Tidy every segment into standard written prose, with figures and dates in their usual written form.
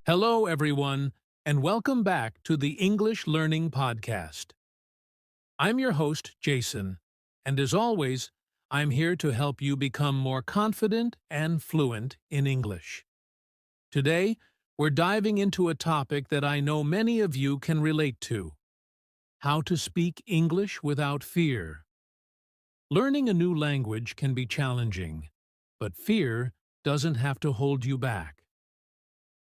Hello, everyone, and welcome back to the English Learning Podcast. I'm your host, Jason, and as always, I'm here to help you become more confident and fluent in English. Today, we're diving into a topic that I know many of you can relate to: how to speak English without fear. Learning a new language can be challenging, but fear doesn't have to hold you back.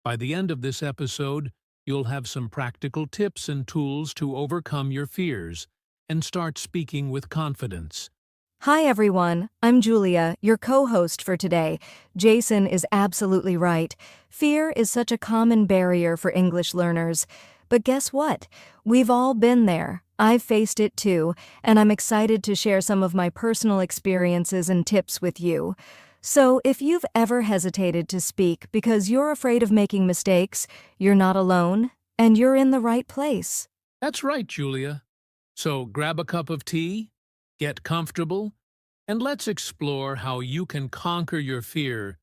By the end of this episode, you'll have some practical tips and tools to overcome your fears and start speaking with confidence. Hi everyone, I'm Julia, your co-host for today. Jason is absolutely right. Fear is such a common barrier for English learners. But guess what? We've all been there. I've faced it too, and I'm excited to share some of my personal experiences and tips with you. So, if you've ever hesitated to speak because you're afraid of making mistakes, you're not alone, and you're in the right place. That's right, Julia. So grab a cup of tea, get comfortable, and let's explore how you can conquer your fear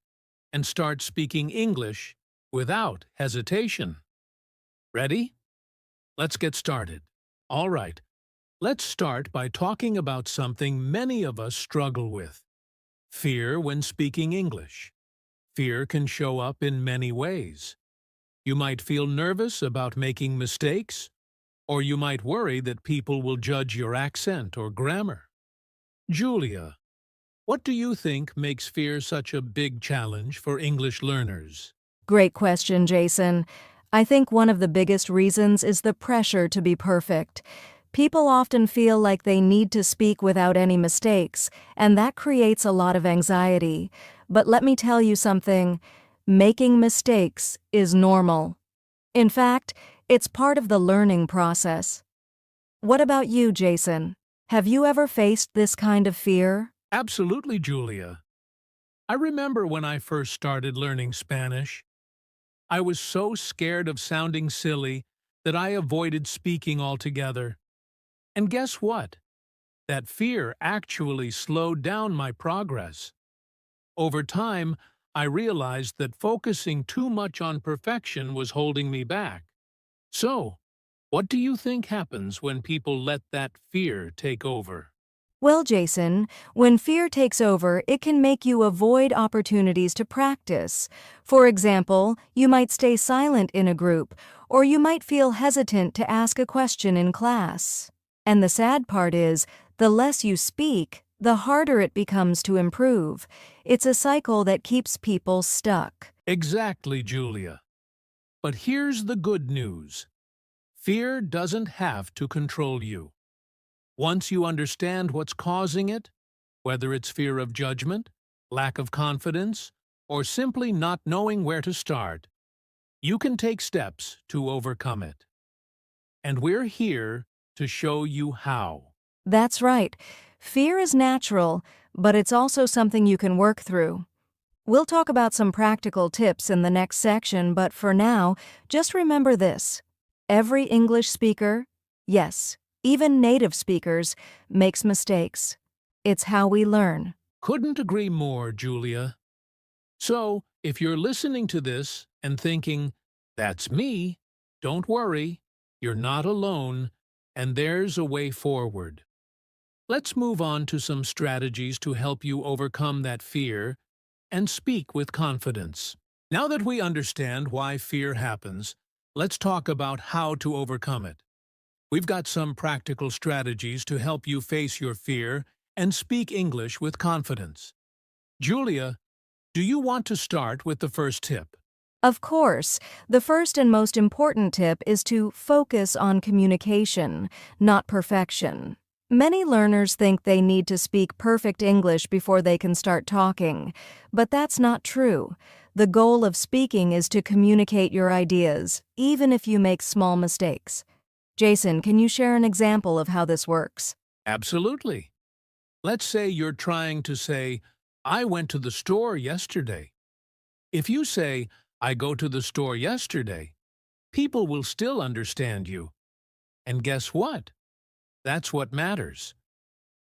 and start speaking English without hesitation. Ready? Let's get started. All right, let's start by talking about something many of us struggle with: fear when speaking English. Fear can show up in many ways. You might feel nervous about making mistakes, or you might worry that people will judge your accent or grammar. Julia, what do you think makes fear such a big challenge for English learners? Great question, Jason. I think one of the biggest reasons is the pressure to be perfect. People often feel like they need to speak without any mistakes, and that creates a lot of anxiety. But let me tell you something: making mistakes is normal. In fact, it's part of the learning process. What about you, Jason? Have you ever faced this kind of fear? Absolutely, Julia. I remember when I first started learning Spanish, I was so scared of sounding silly that I avoided speaking altogether. And guess what? That fear actually slowed down my progress. Over time, I realized that focusing too much on perfection was holding me back. So, what do you think happens when people let that fear take over? Well, Jason, when fear takes over, it can make you avoid opportunities to practice. For example, you might stay silent in a group, or you might feel hesitant to ask a question in class. And the sad part is, the less you speak, the harder it becomes to improve. It's a cycle that keeps people stuck. Exactly, Julia. But here's the good news: fear doesn't have to control you. Once you understand what's causing it, whether it's fear of judgment, lack of confidence, or simply not knowing where to start, you can take steps to overcome it. And we're here to show you how. That's right. Fear is natural, but it's also something you can work through. We'll talk about some practical tips in the next section, but for now, just remember this: every English speaker, yes, even native speakers, makes mistakes. It's how we learn. Couldn't agree more, Julia. So, if you're listening to this and thinking, "That's me," don't worry, you're not alone, and there's a way forward. Let's move on to some strategies to help you overcome that fear and speak with confidence. Now that we understand why fear happens, let's talk about how to overcome it. We've got some practical strategies to help you face your fear and speak English with confidence. Julia, do you want to start with the first tip? Of course, the first and most important tip is to focus on communication, not perfection. Many learners think they need to speak perfect English before they can start talking, but that's not true. The goal of speaking is to communicate your ideas, even if you make small mistakes. Jason, can you share an example of how this works? Absolutely. Let's say you're trying to say, "I went to the store yesterday." If you say, "I go to the store yesterday," people will still understand you. And guess what? That's what matters.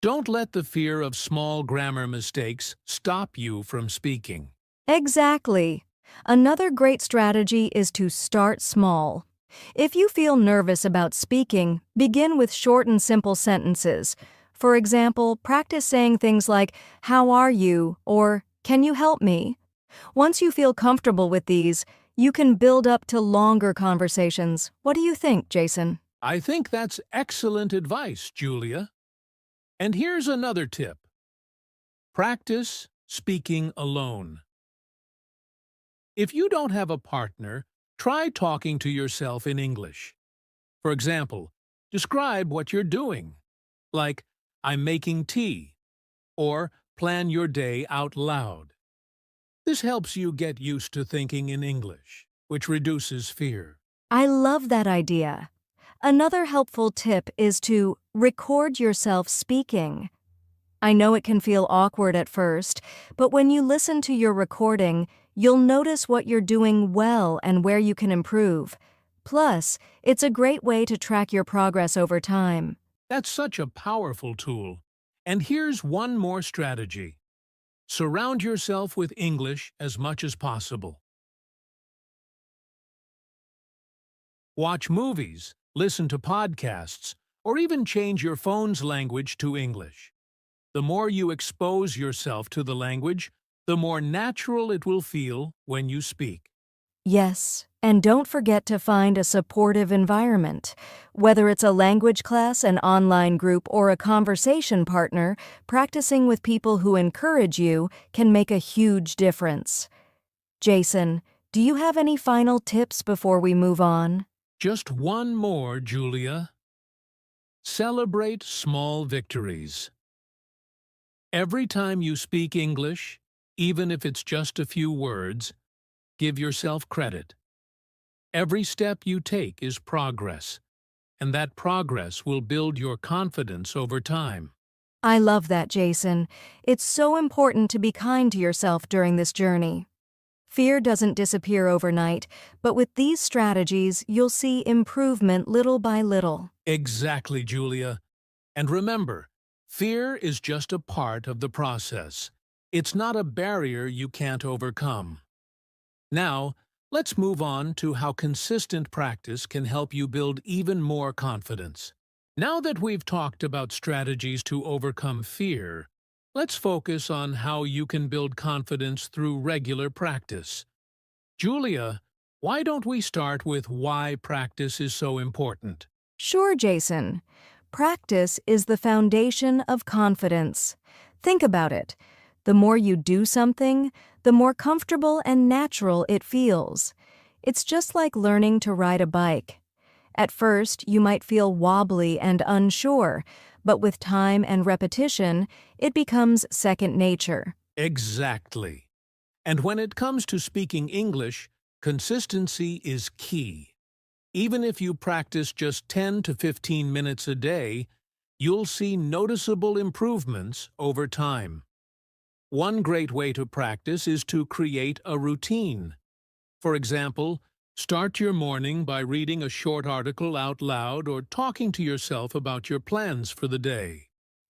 Don't let the fear of small grammar mistakes stop you from speaking. Exactly. Another great strategy is to start small. If you feel nervous about speaking, begin with short and simple sentences. For example, practice saying things like, "How are you?" or "Can you help me?" Once you feel comfortable with these, you can build up to longer conversations. What do you think, Jason? I think that's excellent advice, Julia. And here's another tip. Practice speaking alone. If you don't have a partner, try talking to yourself in English. For example, describe what you're doing, like, "I'm making tea," or plan your day out loud. This helps you get used to thinking in English, which reduces fear. I love that idea. Another helpful tip is to record yourself speaking. I know it can feel awkward at first, but when you listen to your recording, you'll notice what you're doing well and where you can improve. Plus, it's a great way to track your progress over time. That's such a powerful tool. And here's one more strategy. Surround yourself with English as much as possible. Watch movies, listen to podcasts, or even change your phone's language to English. The more you expose yourself to the language, the more natural it will feel when you speak. Yes, and don't forget to find a supportive environment. Whether it's a language class, an online group, or a conversation partner, practicing with people who encourage you can make a huge difference. Jason, do you have any final tips before we move on? Just one more, Julia. Celebrate small victories. Every time you speak English, even if it's just a few words, give yourself credit. Every step you take is progress, and that progress will build your confidence over time. I love that, Jason. It's so important to be kind to yourself during this journey. Fear doesn't disappear overnight, but with these strategies, you'll see improvement little by little. Exactly, Julia. And remember, fear is just a part of the process. It's not a barrier you can't overcome. Now, let's move on to how consistent practice can help you build even more confidence. Now that we've talked about strategies to overcome fear, let's focus on how you can build confidence through regular practice. Julia, why don't we start with why practice is so important? Sure, Jason. Practice is the foundation of confidence. Think about it. The more you do something, the more comfortable and natural it feels. It's just like learning to ride a bike. At first, you might feel wobbly and unsure, but with time and repetition, it becomes second nature. Exactly. And when it comes to speaking English, consistency is key. Even if you practice just 10 to 15 minutes a day, you'll see noticeable improvements over time. One great way to practice is to create a routine. For example, start your morning by reading a short article out loud or talking to yourself about your plans for the day.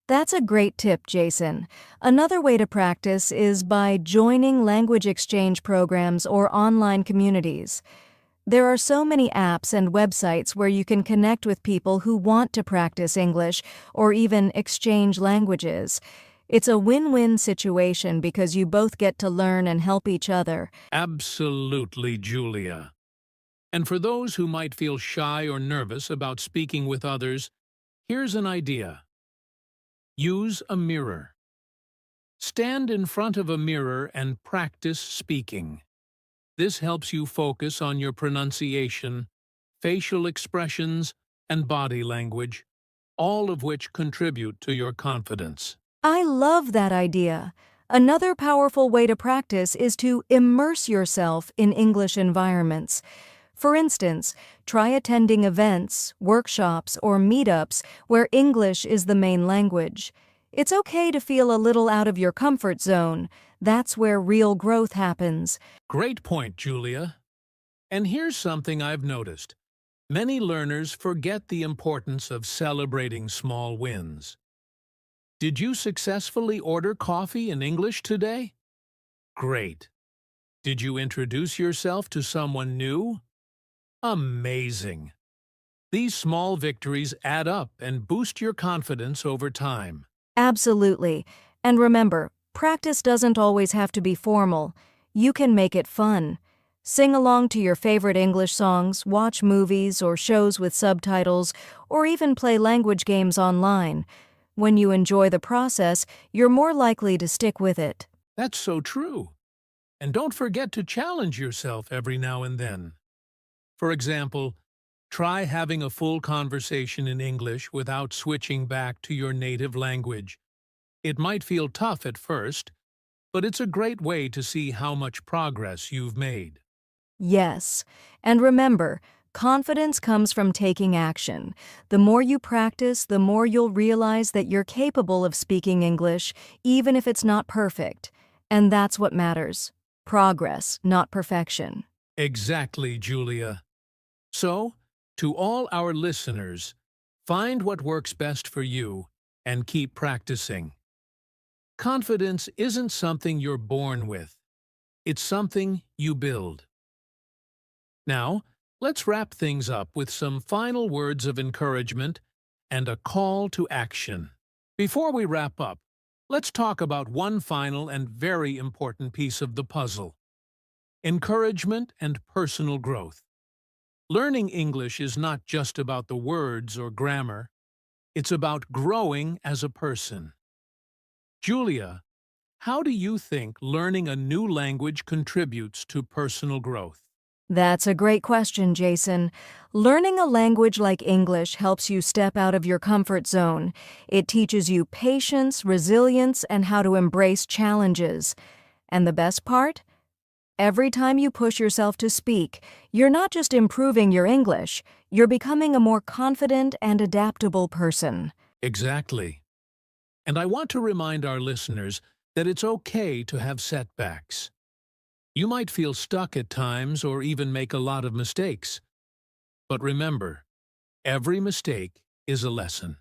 That's a great tip, Jason. Another way to practice is by joining language exchange programs or online communities. There are so many apps and websites where you can connect with people who want to practice English or even exchange languages. It's a win-win situation because you both get to learn and help each other. Absolutely, Julia. And for those who might feel shy or nervous about speaking with others, here's an idea. Use a mirror. Stand in front of a mirror and practice speaking. This helps you focus on your pronunciation, facial expressions, and body language, all of which contribute to your confidence. I love that idea. Another powerful way to practice is to immerse yourself in English environments. For instance, try attending events, workshops, or meetups where English is the main language. It's okay to feel a little out of your comfort zone. That's where real growth happens. Great point, Julia. And here's something I've noticed. Many learners forget the importance of celebrating small wins. Did you successfully order coffee in English today? Great. Did you introduce yourself to someone new? Amazing! These small victories add up and boost your confidence over time. Absolutely. And remember, practice doesn't always have to be formal. You can make it fun. Sing along to your favorite English songs, watch movies or shows with subtitles, or even play language games online. When you enjoy the process, you're more likely to stick with it. That's so true. And don't forget to challenge yourself every now and then. For example, try having a full conversation in English without switching back to your native language. It might feel tough at first, but it's a great way to see how much progress you've made. Yes. And remember, confidence comes from taking action. The more you practice, the more you'll realize that you're capable of speaking English, even if it's not perfect. And that's what matters. Progress, not perfection. Exactly, Julia. So, to all our listeners, find what works best for you and keep practicing. Confidence isn't something you're born with. It's something you build. Now, let's wrap things up with some final words of encouragement and a call to action. Before we wrap up, let's talk about one final and very important piece of the puzzle: encouragement and personal growth. Learning English is not just about the words or grammar. It's about growing as a person. Julia, how do you think learning a new language contributes to personal growth? That's a great question, Jason. Learning a language like English helps you step out of your comfort zone. It teaches you patience, resilience, and how to embrace challenges. And the best part? Every time you push yourself to speak, you're not just improving your English, you're becoming a more confident and adaptable person. Exactly. And I want to remind our listeners that it's okay to have setbacks. You might feel stuck at times or even make a lot of mistakes. But remember, every mistake is a lesson,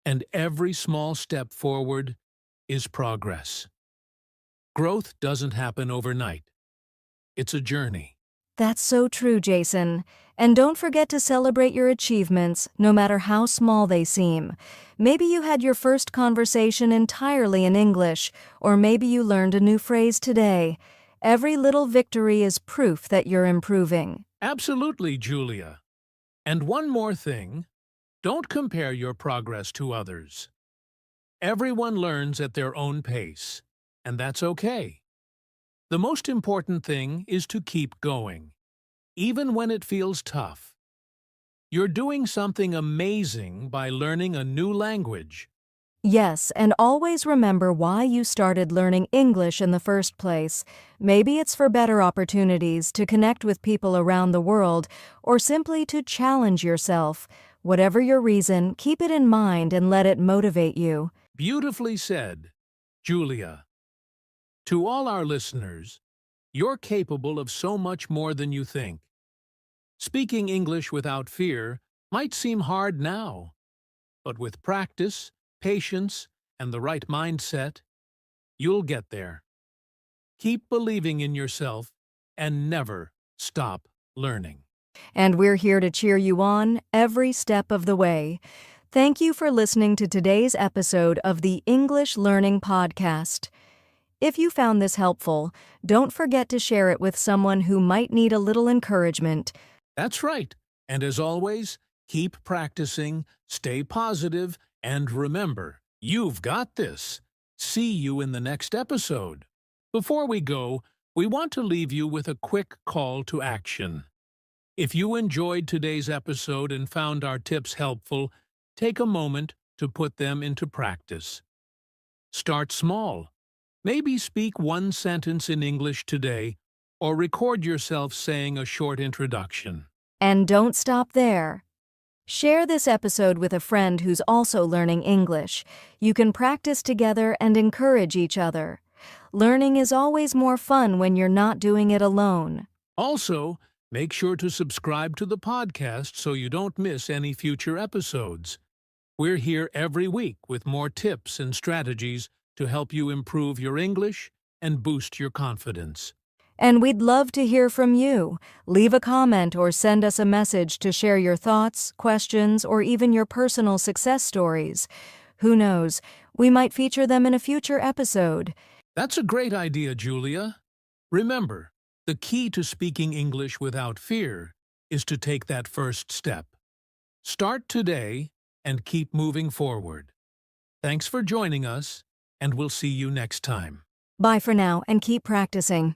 and every small step forward is progress. Growth doesn't happen overnight. It's a journey. That's so true, Jason. And don't forget to celebrate your achievements, no matter how small they seem. Maybe you had your first conversation entirely in English, or maybe you learned a new phrase today. Every little victory is proof that you're improving. Absolutely, Julia. And one more thing, don't compare your progress to others. Everyone learns at their own pace, and that's okay. The most important thing is to keep going, even when it feels tough. You're doing something amazing by learning a new language. Yes, and always remember why you started learning English in the first place. Maybe it's for better opportunities to connect with people around the world, or simply to challenge yourself. Whatever your reason, keep it in mind and let it motivate you. Beautifully said, Julia. To all our listeners, you're capable of so much more than you think. Speaking English without fear might seem hard now, but with practice, patience, and the right mindset, you'll get there. Keep believing in yourself and never stop learning. And we're here to cheer you on every step of the way. Thank you for listening to today's episode of the English Learning Podcast. If you found this helpful, don't forget to share it with someone who might need a little encouragement. That's right. And as always, keep practicing, stay positive, and remember, you've got this. See you in the next episode. Before we go, we want to leave you with a quick call to action. If you enjoyed today's episode and found our tips helpful, take a moment to put them into practice. Start small. Maybe speak one sentence in English today, or record yourself saying a short introduction. And don't stop there. Share this episode with a friend who's also learning English. You can practice together and encourage each other. Learning is always more fun when you're not doing it alone. Also, make sure to subscribe to the podcast so you don't miss any future episodes. We're here every week with more tips and strategies to help you improve your English and boost your confidence. And we'd love to hear from you. Leave a comment or send us a message to share your thoughts, questions, or even your personal success stories. Who knows, we might feature them in a future episode. That's a great idea, Julia. Remember, the key to speaking English without fear is to take that first step. Start today and keep moving forward. Thanks for joining us, and we'll see you next time. Bye for now and keep practicing.